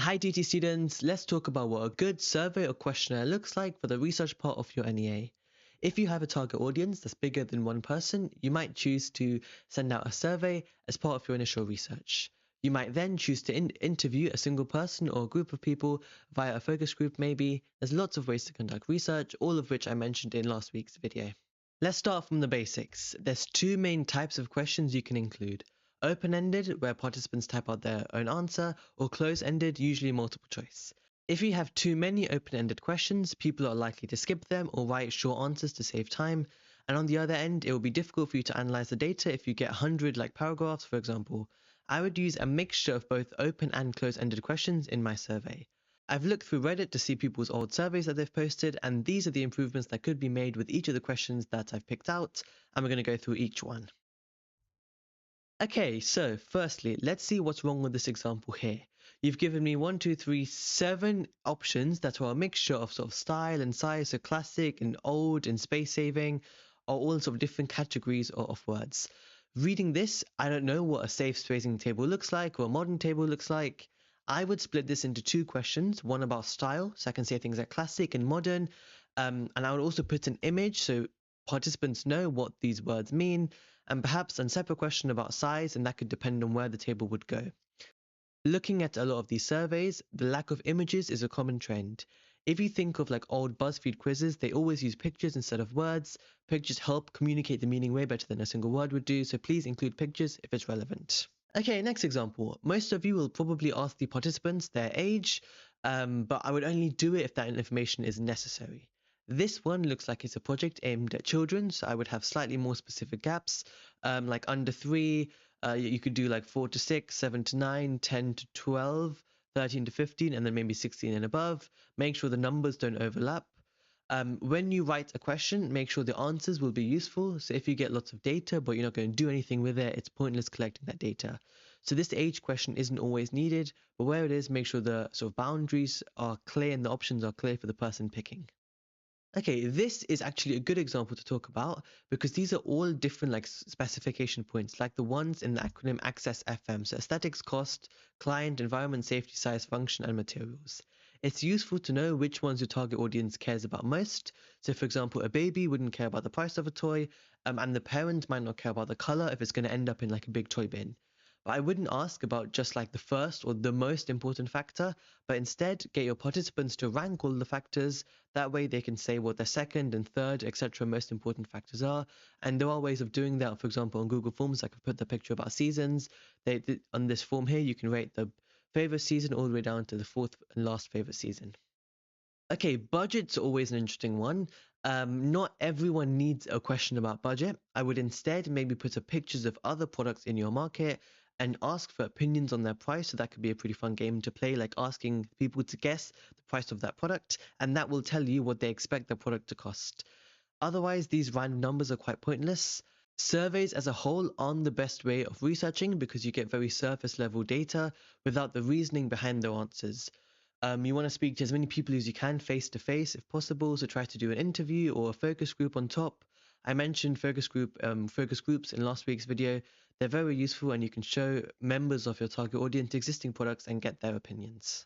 Hi DT students, let's talk about what a good survey or questionnaire looks like for the research part of your NEA. If you have a target audience that's bigger than one person, you might choose to send out a survey as part of your initial research. You might then choose to interview a single person or a group of people via a focus group maybe. There's lots of ways to conduct research, all of which I mentioned in last week's video. Let's start from the basics. There's two main types of questions you can include. Open-ended, where participants type out their own answer, or close-ended, usually multiple choice. If you have too many open-ended questions, people are likely to skip them or write short answers to save time. And on the other end, it will be difficult for you to analyze the data if you get 100 paragraphs, for example. I would use a mixture of both open and close-ended questions in my survey. I've looked through Reddit to see people's old surveys that they've posted, and these are the improvements that could be made with each of the questions that I've picked out, and we're going to go through each one. Okay, so firstly, let's see what's wrong with this example here. You've given me 7 options that are a mixture of sort of style and size, so classic and old and space saving, are all sort of different categories of words. Reading this, I don't know what a safe spacing table looks like or a modern table looks like. I would split this into two questions, one about style, so I can say things like classic and modern, and I would also put an image so participants know what these words mean, and perhaps a separate question about size, and that could depend on where the table would go. Looking at a lot of these surveys, the lack of images is a common trend. If you think of old BuzzFeed quizzes, they always use pictures instead of words. Pictures help communicate the meaning way better than a single word would do, so please include pictures if it's relevant. Okay, next example. Most of you will probably ask the participants their age, but I would only do it if that information is necessary. This one looks like it's a project aimed at children, so I would have slightly more specific gaps, like under 3, you could do 4 to 6, 7 to 9, 10 to 12, 13 to 15, and then maybe 16 and above. Make sure the numbers don't overlap. When you write a question, make sure the answers will be useful. So if you get lots of data, but you're not going to do anything with it, it's pointless collecting that data. So this age question isn't always needed, but where it is, make sure the sort of boundaries are clear and the options are clear for the person picking. Okay, this is actually a good example to talk about because these are all different specification points, like the ones in the acronym Access FM. So aesthetics, cost, client, environment, safety, size, function, and materials. It's useful to know which ones your target audience cares about most. So for example, a baby wouldn't care about the price of a toy, and the parent might not care about the color if it's going to end up in a big toy bin. But I wouldn't ask about just the first or the most important factor, but instead get your participants to rank all the factors. That way they can say what their second and third, etc. most important factors are. And there are ways of doing that. For example, on Google Forms, I could put the picture about seasons. On this form here, you can rate the favorite season all the way down to the fourth and last favorite season. Okay, budget's always an interesting one. Not everyone needs a question about budget. I would instead maybe put up pictures of other products in your market and ask for opinions on their price. So that could be a pretty fun game to play, like asking people to guess the price of that product, and that will tell you what they expect the product to cost. Otherwise, these random numbers are quite pointless. Surveys as a whole aren't the best way of researching because you get very surface level data without the reasoning behind their answers. You want to speak to as many people as you can face to face if possible, so try to do an interview or a focus group on top. I mentioned focus groups in last week's video. They're very useful and you can show members of your target audience existing products and get their opinions.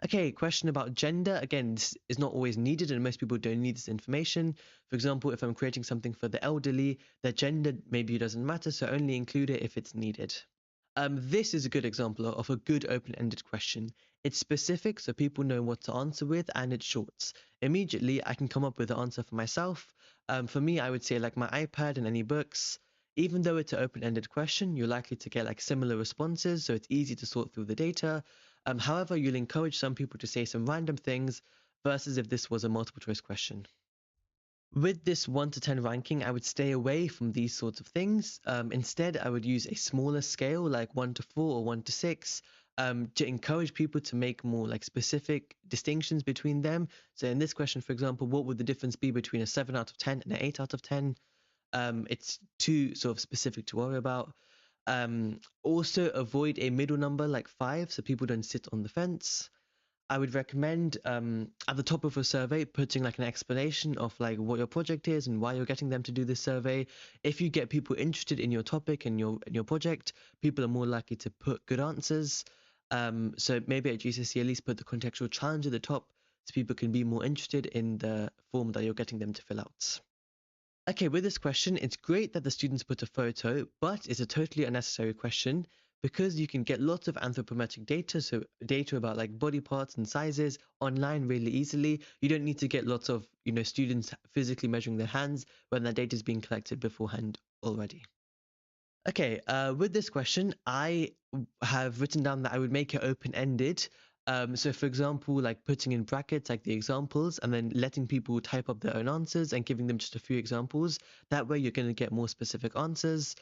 Okay, question about gender. Again, this is not always needed and most people don't need this information. For example, if I'm creating something for the elderly, their gender maybe doesn't matter, so only include it if it's needed. This is a good example of a good open-ended question. It's specific so people know what to answer with, and it's short. Immediately, I can come up with the answer for myself. For me, I would say my iPad and any books. Even though it's an open-ended question, you're likely to get similar responses, so it's easy to sort through the data. However, you'll encourage some people to say some random things versus if this was a multiple choice question. With this 1 to 10 ranking, I would stay away from these sorts of things. Instead, I would use a smaller scale like 1 to 4 or 1 to 6 to encourage people to make more specific distinctions between them. So in this question, for example, what would the difference be between a 7 out of 10 and an 8 out of 10? It's too sort of specific to worry about. Also, avoid a middle number like 5 so people don't sit on the fence. I would recommend at the top of a survey putting an explanation of what your project is and why you're getting them to do this survey. If you get people interested in your topic and your project, people are more likely to put good answers. So maybe at GCSE at least put the contextual challenge at the top so people can be more interested in the form that you're getting them to fill out. Okay, with this question, it's great that the students put a photo, but it's a totally unnecessary question because you can get lots of anthropometric data, so data about like body parts and sizes online really easily. You don't need to get lots of, students physically measuring their hands when that data is being collected beforehand already. Okay, with this question, have written down that I would make it open-ended. So for example, like putting in brackets like the examples and then letting people type up their own answers and giving them just a few examples. That way you're going to get more specific answers.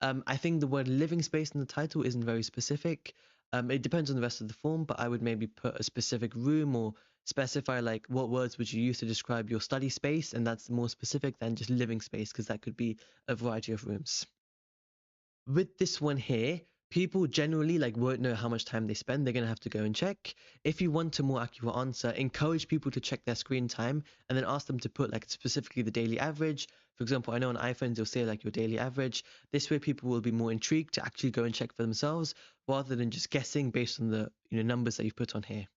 I think the word living space in the title isn't very specific. It depends on the rest of the form, but I would maybe put a specific room or specify like what words would you use to describe your study space, and that's more specific than just living space because that could be a variety of rooms. With this one here, people generally like won't know how much time they spend. They're going to have to go and check. If you want a more accurate answer, encourage people to check their screen time and then ask them to put like specifically the daily average. For example, I know on iPhones you'll say like your daily average. This way people will be more intrigued to actually go and check for themselves rather than just guessing based on the numbers that you put on here.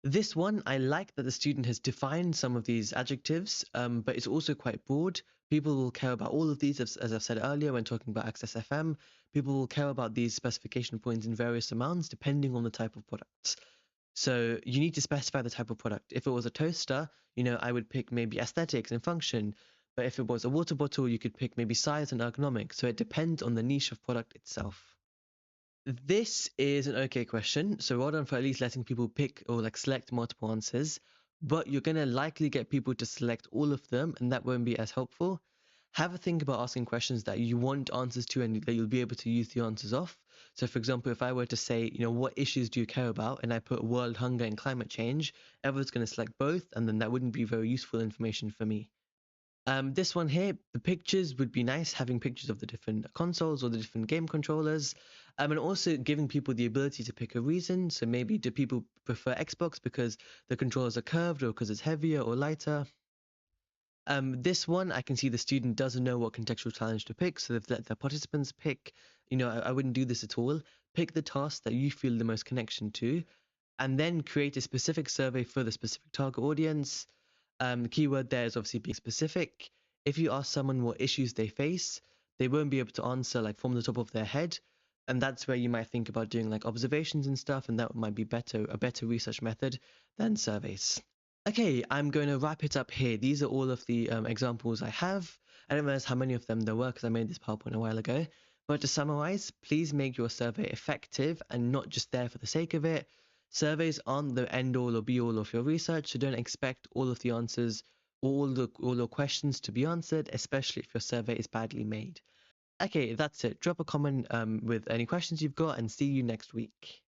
This one, I like that the student has defined some of these adjectives, but it's also quite broad. People will care about all of these, as I've said earlier when talking about Access FM. People will care about these specification points in various amounts depending on the type of products. So you need to specify the type of product. If it was a toaster, I would pick maybe aesthetics and function. But if it was a water bottle, you could pick maybe size and ergonomics. So it depends on the niche of product itself. This is an okay question, so well done for at least letting people pick or like select multiple answers, but you're going to likely get people to select all of them, and that won't be as helpful. Have a think about asking questions that you want answers to and that you'll be able to use the answers off. So, for example, if I were to say, what issues do you care about, and I put world hunger and climate change, everyone's going to select both, and then that wouldn't be very useful information for me. This one here, the pictures would be nice, having pictures of the different consoles or the different game controllers, and also giving people the ability to pick a reason. So maybe do people prefer Xbox because the controllers are curved or because it's heavier or lighter? This one, I can see the student doesn't know what contextual challenge to pick, so they've let their participants pick. I wouldn't do this at all. Pick the task that you feel the most connection to, and then create a specific survey for the specific target audience. The keyword there is obviously being specific. If you ask someone what issues they face, they won't be able to answer like from the top of their head. And that's where you might think about doing like observations and stuff, and that might be a better research method than surveys. Okay, I'm going to wrap it up here. These are all of the examples I have. I don't realize how many of them there were because I made this PowerPoint a while ago. But to summarize, please make your survey effective and not just there for the sake of it. Surveys aren't the end all or be all of your research, so don't expect all of the answers or all the questions to be answered, especially if your survey is badly made. Okay, that's it. Drop a comment with any questions you've got and see you next week.